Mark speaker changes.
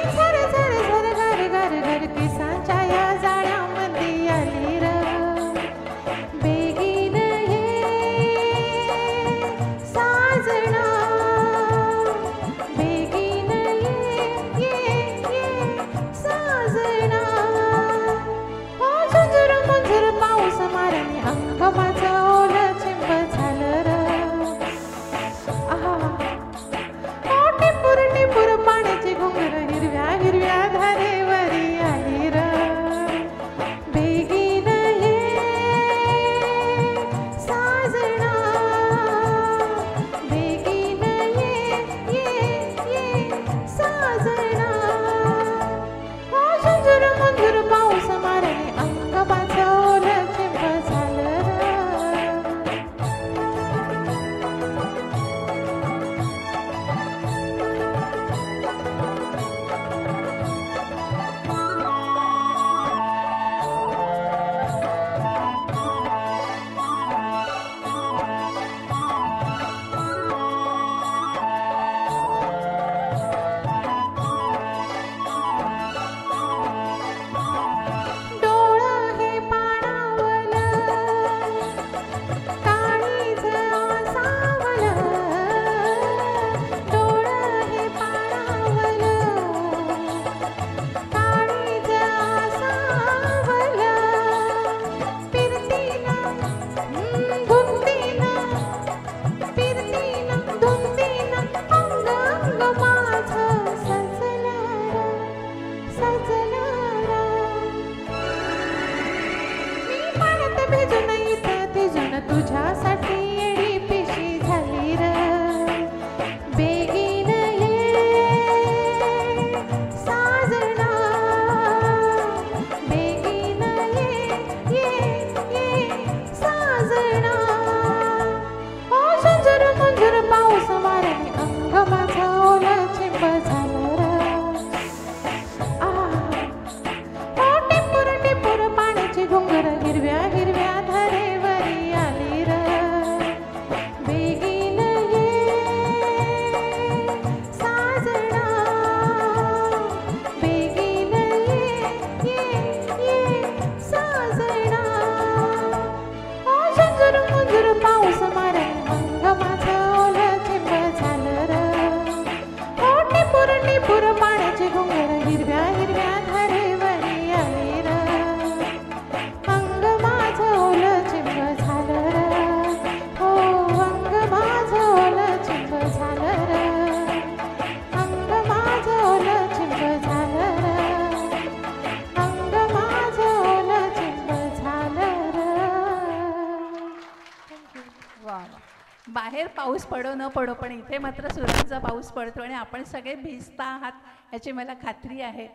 Speaker 1: झर झर झर घर घर घर केसांच्या या जाळ्यामध्ये आली र बेगीन ये साजना बेगीन ये साजना हो झुंजूर मुंजूर पाऊस मारणे अंग माझं ओलं चिंब झालं र आहा हो टिपूर टिपूर पाण्याची घुंगर हिरव्या हिरव्या धारेवरी आली र बेगीन ये साजना बेगीन ये साजना हो झुंजूर मुंजूर पाऊस मारणे अंग माझं ओलं चिंब झालं र डोळं हे पाणावलं काळीज आसावलं डोळं हे पाणावलं काळीज आसावलं फिरतीनं धुंदीनं फिरतीनं धुंदीनं अंग अंग माझं सजलं र मी पाण्यात भिजून इथं भिजून तुझ्यासाठी येडी पिशी झाली र बेगीन ये साजना बेगीन ये साजना हो झुंजूर मुंजूर पाऊस मारणे अंग माझं ओलं चिंब झालं र हो टिपूर टिपूर पाण्याची घुंगर हिरव्या हिरव्या धारेवरी आली र बेगीन ये साजना बेगीन ये साजना हो झुंजूर मुंजूर पाऊस मारणे अंग माझं ओलं चिंब झालं र हो टिपूर टिपूर पाण्याची घुंगर हिरव्या हिरव्या धारेवरी आली र अंग माझं ओलं चिंब झालं र हो अंग माझं ओलं चिंब झालं र अंग माझं ओलं चिंब झालं र अंग माझं ओलं चिंब झालं र
Speaker 2: वा वा. बाहेर पाऊस पडो न पडो पण इथे मात्र सुरांचा पाऊस पडतो आणि आपण सगळे भिजता आहात याची मला खात्री आहे.